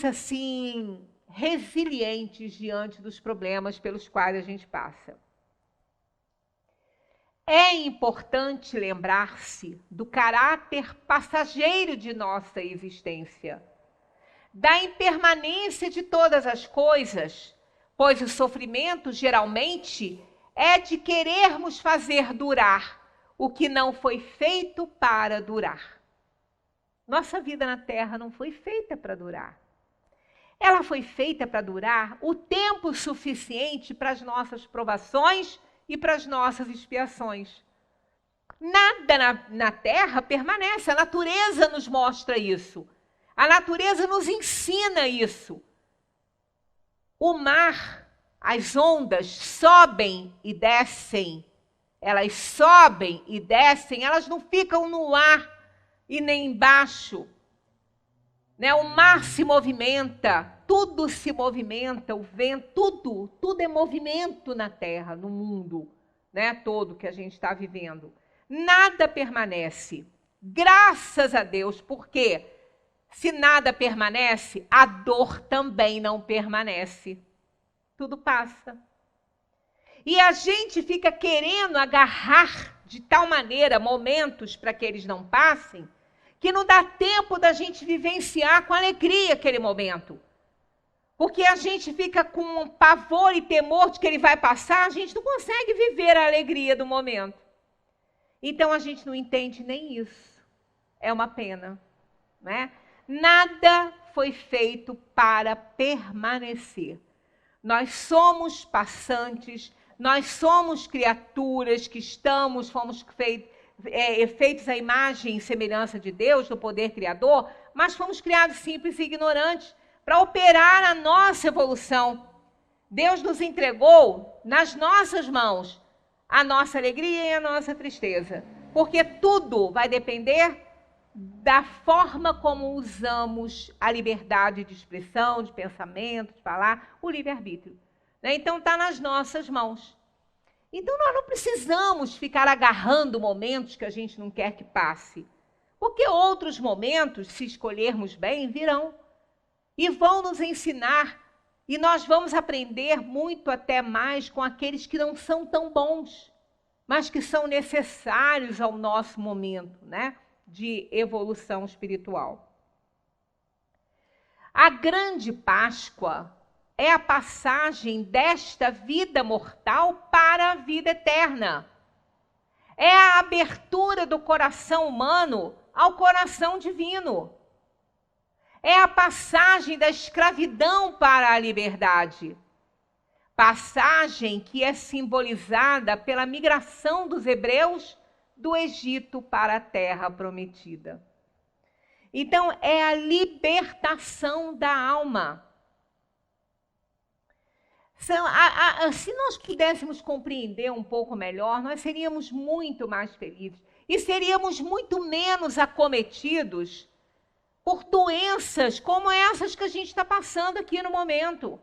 assim, resilientes diante dos problemas pelos quais a gente passa. É importante lembrar-se do caráter passageiro de nossa existência, da impermanência de todas as coisas, pois o sofrimento geralmente é de querermos fazer durar o que não foi feito para durar. Nossa vida na Terra não foi feita para durar. Ela foi feita para durar o tempo suficiente para as nossas provações e para as nossas expiações. Nada na Terra permanece, a natureza nos mostra isso. A natureza nos ensina isso. O mar, as ondas sobem e descem. Elas sobem e descem, elas não ficam no ar e nem embaixo. Né? O mar se movimenta, tudo se movimenta, o vento, tudo é movimento na Terra, no mundo, né? Todo que a gente está vivendo. Nada permanece. Graças a Deus, porque se nada permanece, a dor também não permanece. Tudo passa. E a gente fica querendo agarrar de tal maneira momentos para que eles não passem, que não dá tempo da gente vivenciar com alegria aquele momento. Porque a gente fica com pavor e temor de que ele vai passar, a gente não consegue viver a alegria do momento. Então a gente não entende nem isso. É uma pena, né? Nada foi feito para permanecer. Nós somos passantes, nós somos criaturas que fomos feitos à imagem e semelhança de Deus, do poder criador, mas fomos criados simples e ignorantes para operar a nossa evolução. Deus nos entregou nas nossas mãos a nossa alegria e a nossa tristeza, porque tudo vai depender da forma como usamos a liberdade de expressão, de pensamento, de falar, o livre-arbítrio. Então, está nas nossas mãos. Então, nós não precisamos ficar agarrando momentos que a gente não quer que passe. Porque outros momentos, se escolhermos bem, virão. E vão nos ensinar. E nós vamos aprender muito até mais com aqueles que não são tão bons, mas que são necessários ao nosso momento, né, de evolução espiritual. A grande Páscoa é a passagem desta vida mortal para a vida eterna. É a abertura do coração humano ao coração divino. É a passagem da escravidão para a liberdade. Passagem que é simbolizada pela migração dos hebreus do Egito para a terra prometida. Então, é a libertação da alma. Se nós pudéssemos compreender um pouco melhor, nós seríamos muito mais felizes e seríamos muito menos acometidos por doenças como essas que a gente está passando aqui no momento.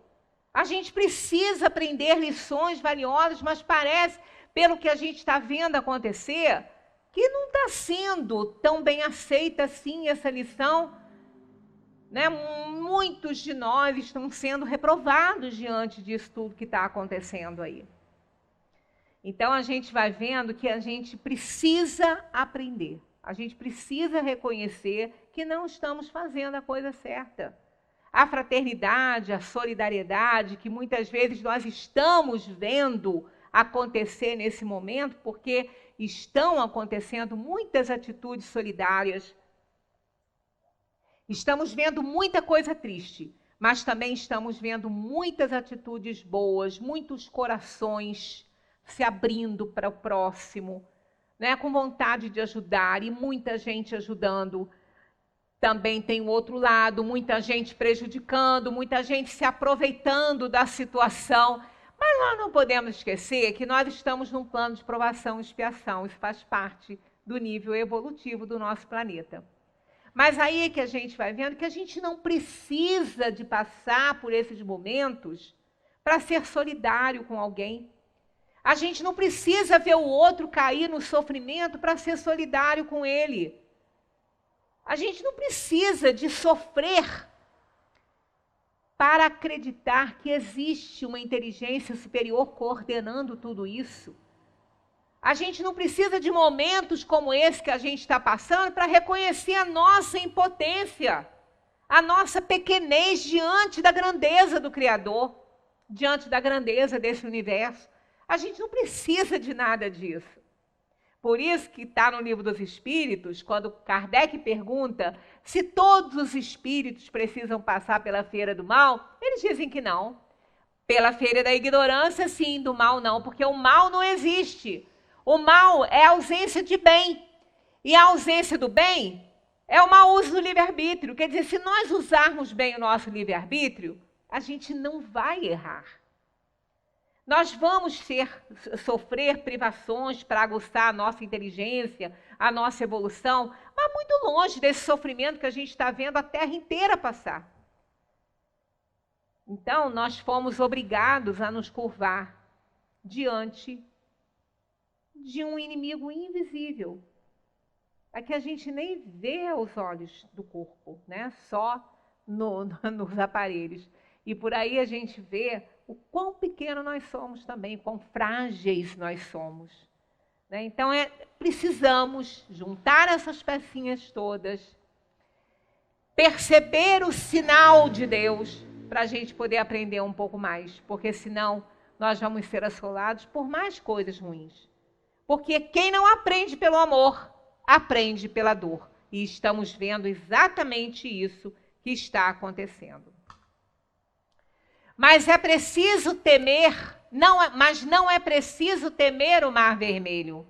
A gente precisa aprender lições valiosas, mas parece, pelo que a gente está vendo acontecer, que não está sendo tão bem aceita assim essa lição. Né? Muitos de nós estão sendo reprovados diante disso tudo que está acontecendo aí. Então, a gente vai vendo que a gente precisa aprender. A gente precisa reconhecer que não estamos fazendo a coisa certa. A fraternidade, a solidariedade, que muitas vezes nós estamos vendo acontecer nesse momento, porque estão acontecendo muitas atitudes solidárias. Estamos vendo muita coisa triste, mas também estamos vendo muitas atitudes boas, muitos corações se abrindo para o próximo, né, com vontade de ajudar, e muita gente ajudando. Também tem o outro lado, muita gente prejudicando, muita gente se aproveitando da situação. Mas nós não podemos esquecer que nós estamos num plano de provação e expiação. Isso faz parte do nível evolutivo do nosso planeta. Mas aí é que a gente vai vendo que a gente não precisa de passar por esses momentos para ser solidário com alguém. A gente não precisa ver o outro cair no sofrimento para ser solidário com ele. A gente não precisa de sofrer para acreditar que existe uma inteligência superior coordenando tudo isso. A gente não precisa de momentos como esse que a gente está passando para reconhecer a nossa impotência, a nossa pequenez diante da grandeza do Criador, diante da grandeza desse universo. A gente não precisa de nada disso. Por isso que está no Livro dos Espíritos, quando Kardec pergunta se todos os espíritos precisam passar pela feira do mal, eles dizem que não. Pela feira da ignorância, sim, do mal não, porque o mal não existe. O mal é a ausência de bem. E a ausência do bem é o mau uso do livre-arbítrio. Quer dizer, se nós usarmos bem o nosso livre-arbítrio, a gente não vai errar. Nós vamos sofrer privações para aguçar a nossa inteligência, a nossa evolução, mas muito longe desse sofrimento que a gente está vendo a Terra inteira passar. Então, nós fomos obrigados a nos curvar diante de um inimigo invisível, a que a gente nem vê aos olhos do corpo, né? Só nos aparelhos. E por aí a gente vê o quão pequeno nós somos também, quão frágeis nós somos. Né? Então, precisamos juntar essas pecinhas todas, perceber o sinal de Deus, para a gente poder aprender um pouco mais, porque senão nós vamos ser assolados por mais coisas ruins. Porque quem não aprende pelo amor, aprende pela dor. E estamos vendo exatamente isso que está acontecendo. Mas é preciso temer, mas não é preciso temer o mar vermelho.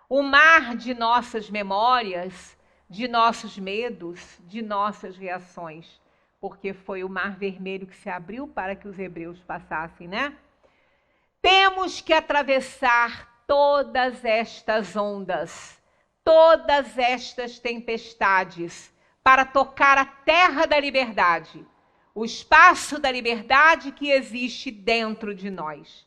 O mar de nossas memórias, de nossos medos, de nossas reações. Porque foi o mar vermelho que se abriu para que os hebreus passassem, né? Temos que atravessar todas estas ondas, todas estas tempestades para tocar a terra da liberdade, o espaço da liberdade que existe dentro de nós.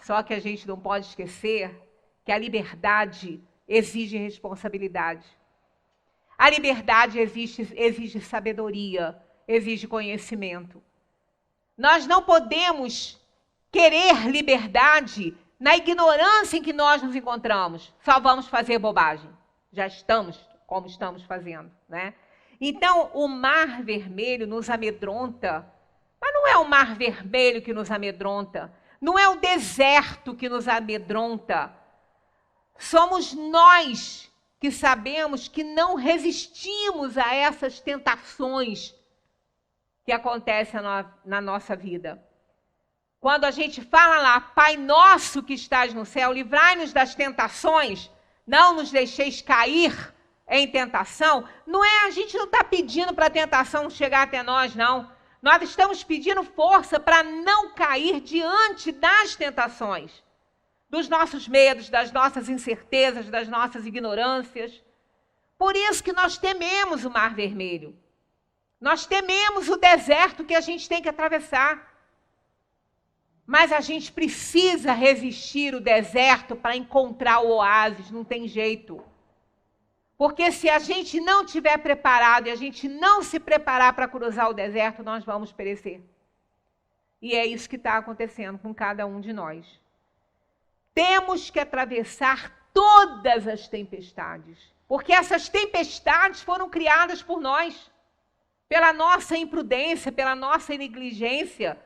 Só que a gente não pode esquecer que a liberdade exige responsabilidade. A liberdade exige sabedoria, exige conhecimento. Nós não podemos querer liberdade na ignorância em que nós nos encontramos. Só vamos fazer bobagem. Já estamos como estamos fazendo, né? Então, o Mar Vermelho nos amedronta. Mas não é o Mar Vermelho que nos amedronta. Não é o deserto que nos amedronta. Somos nós que sabemos que não resistimos a essas tentações que acontecem na nossa vida. Quando a gente fala lá, Pai nosso que estás no céu, livrai-nos das tentações, não nos deixeis cair em tentação, a gente não está pedindo para a tentação chegar até nós, não. Nós estamos pedindo força para não cair diante das tentações, dos nossos medos, das nossas incertezas, das nossas ignorâncias. Por isso que nós tememos o Mar Vermelho. Nós tememos o deserto que a gente tem que atravessar. Mas a gente precisa resistir o deserto para encontrar o oásis, não tem jeito. Porque se a gente não estiver preparado e a gente não se preparar para cruzar o deserto, nós vamos perecer. E é isso que está acontecendo com cada um de nós. Temos que atravessar todas as tempestades, porque essas tempestades foram criadas por nós, pela nossa imprudência, pela nossa negligência,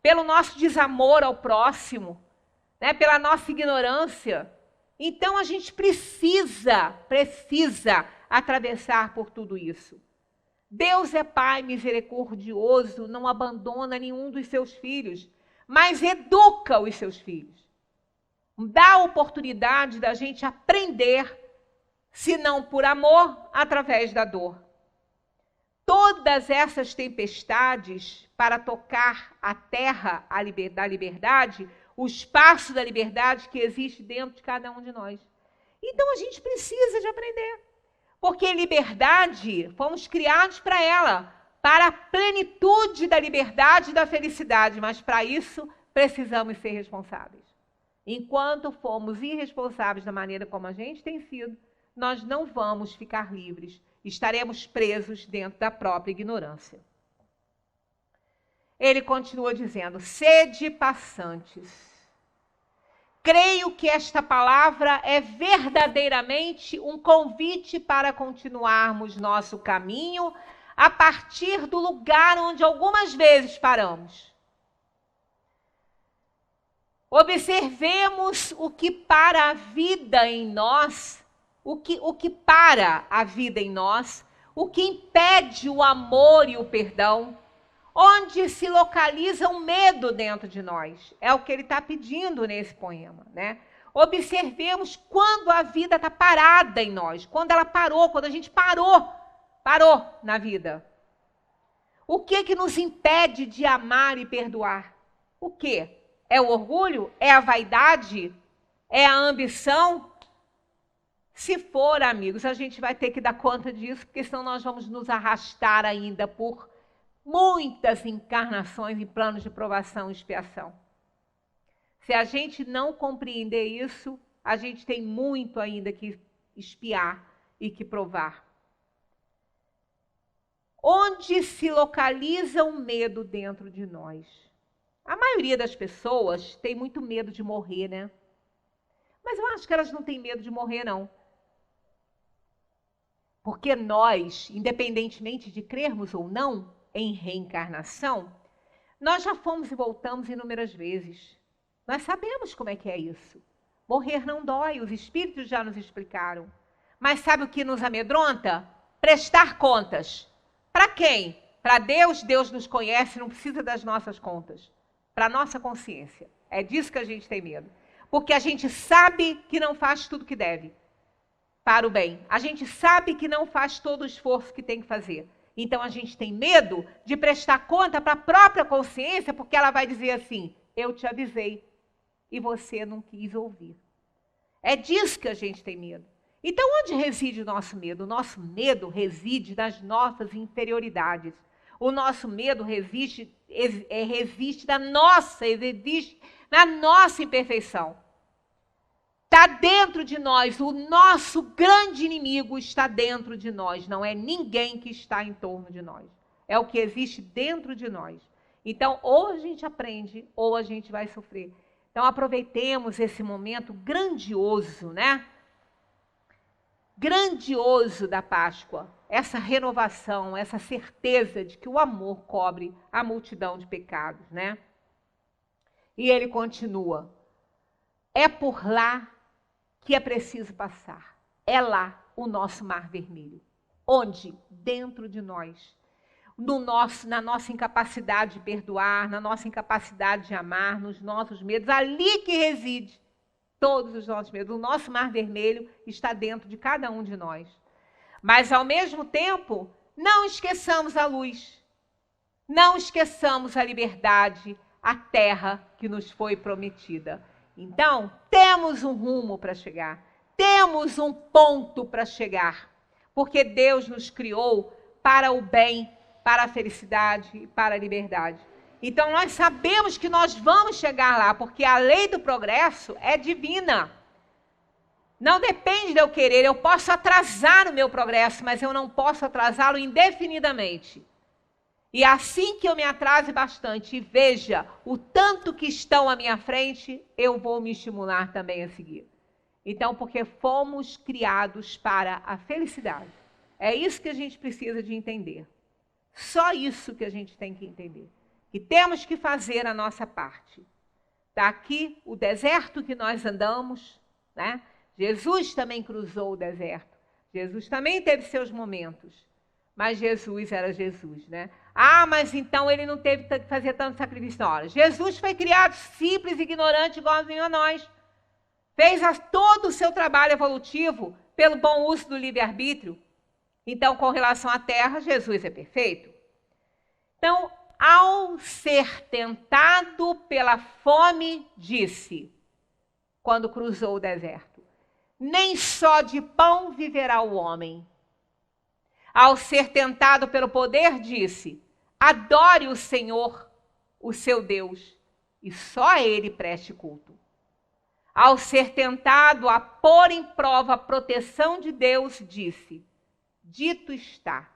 pelo nosso desamor ao próximo, né, pela nossa ignorância. Então a gente precisa atravessar por tudo isso. Deus é Pai misericordioso, não abandona nenhum dos seus filhos, mas educa os seus filhos. Dá a oportunidade da gente aprender, se não por amor, através da dor. Todas essas tempestades para tocar a terra da liberdade, o espaço da liberdade que existe dentro de cada um de nós. Então a gente precisa de aprender, porque liberdade, fomos criados para ela, para a plenitude da liberdade e da felicidade, mas para isso precisamos ser responsáveis. Enquanto formos irresponsáveis da maneira como a gente tem sido, nós não vamos ficar livres, estaremos presos dentro da própria ignorância. Ele continua dizendo, sede passantes. Creio que esta palavra é verdadeiramente um convite para continuarmos nosso caminho a partir do lugar onde algumas vezes paramos. Observemos o que para a vida em nós, o que para a vida em nós, o que impede o amor e o perdão, onde se localiza o medo dentro de nós. É o que ele está pedindo nesse poema, né? Observemos quando a vida está parada em nós, quando ela parou, quando a gente parou na vida. O que nos impede de amar e perdoar? O quê? É o orgulho? É a vaidade? É a ambição? Se for, amigos, a gente vai ter que dar conta disso, porque senão nós vamos nos arrastar ainda por muitas encarnações em planos de provação e expiação. Se a gente não compreender isso, a gente tem muito ainda que expiar e que provar. Onde se localiza o medo dentro de nós? A maioria das pessoas tem muito medo de morrer, né? Mas eu acho que elas não têm medo de morrer, não. Porque nós, independentemente de crermos ou não em reencarnação, nós já fomos e voltamos inúmeras vezes. Nós sabemos como é que é isso. Morrer não dói, os espíritos já nos explicaram. Mas sabe o que nos amedronta? Prestar contas. Para quem? Para Deus, Deus nos conhece, não precisa das nossas contas. Para a nossa consciência. É disso que a gente tem medo. Porque a gente sabe que não faz tudo que deve para o bem. A gente sabe que não faz todo o esforço que tem que fazer. Então a gente tem medo de prestar conta para a própria consciência, porque ela vai dizer assim, eu te avisei e você não quis ouvir. É disso que a gente tem medo. Então, onde reside o nosso medo? O nosso medo reside nas nossas inferioridades. O nosso medo resiste na nossa imperfeição. Está dentro de nós, o nosso grande inimigo está dentro de nós, não é ninguém que está em torno de nós. É o que existe dentro de nós. Então, ou a gente aprende, ou a gente vai sofrer. Então, aproveitemos esse momento grandioso, né? Grandioso da Páscoa, essa renovação, essa certeza de que o amor cobre a multidão de pecados, né? E ele continua, é por lá que é preciso passar, é lá o nosso mar vermelho, onde? Dentro de nós, na nossa incapacidade de perdoar, na nossa incapacidade de amar, nos nossos medos, ali que reside todos os nossos medos. O nosso mar vermelho está dentro de cada um de nós. Mas, ao mesmo tempo, não esqueçamos a luz. Não esqueçamos a liberdade, a terra que nos foi prometida. Então, temos um rumo para chegar. Temos um ponto para chegar. Porque Deus nos criou para o bem, para a felicidade e para a liberdade. Então, nós sabemos que nós vamos chegar lá, porque a lei do progresso é divina. Não depende de eu querer, eu posso atrasar o meu progresso, mas eu não posso atrasá-lo indefinidamente. E assim que eu me atrase bastante e veja o tanto que estão à minha frente, eu vou me estimular também a seguir. Então, porque fomos criados para a felicidade. É isso que a gente precisa de entender. Só isso que a gente tem que entender. Que temos que fazer a nossa parte. Está aqui o deserto que nós andamos, né? Jesus também cruzou o deserto. Jesus também teve seus momentos. Mas Jesus era Jesus, né? Ah, mas então ele não teve que fazer tanto sacrifício. Não, olha, Jesus foi criado simples, ignorante, igualzinho a nós. Fez todo o seu trabalho evolutivo pelo bom uso do livre-arbítrio. Então, com relação à terra, Jesus é perfeito. Então, ao ser tentado pela fome, disse, quando cruzou o deserto, nem só de pão viverá o homem. Ao ser tentado pelo poder, disse, adore o Senhor, o seu Deus, e só a ele preste culto. Ao ser tentado a pôr em prova a proteção de Deus, disse, dito está,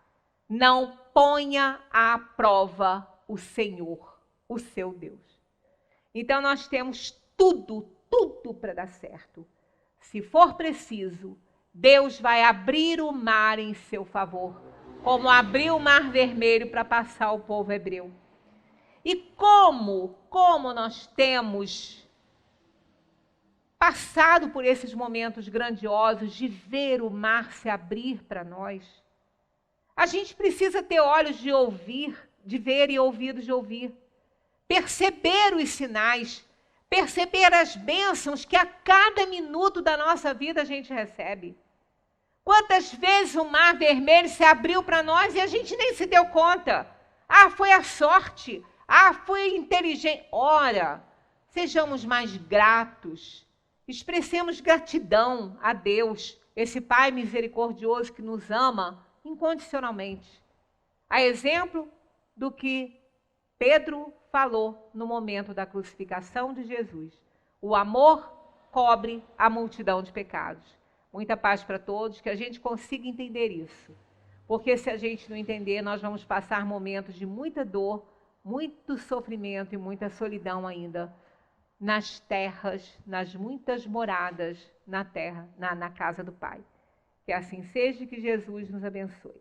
não ponha à prova o Senhor, o seu Deus. Então nós temos tudo para dar certo. Se for preciso, Deus vai abrir o mar em seu favor, como abriu o mar vermelho para passar o povo hebreu. E como nós temos passado por esses momentos grandiosos de ver o mar se abrir para nós, a gente precisa ter olhos de ouvir, de ver e ouvidos de ouvir. Perceber os sinais, perceber as bênçãos que a cada minuto da nossa vida a gente recebe. Quantas vezes o mar vermelho se abriu para nós e a gente nem se deu conta? Ah, foi a sorte. Ah, foi inteligente. Ora, sejamos mais gratos. Expressemos gratidão a Deus, esse Pai misericordioso que nos ama incondicionalmente. A exemplo do que Pedro falou no momento da crucificação de Jesus. O amor cobre a multidão de pecados. Muita paz para todos, que a gente consiga entender isso. Porque se a gente não entender, nós vamos passar momentos de muita dor, muito sofrimento e muita solidão ainda nas terras, nas muitas moradas na terra, na casa do Pai. Que assim seja, que Jesus nos abençoe.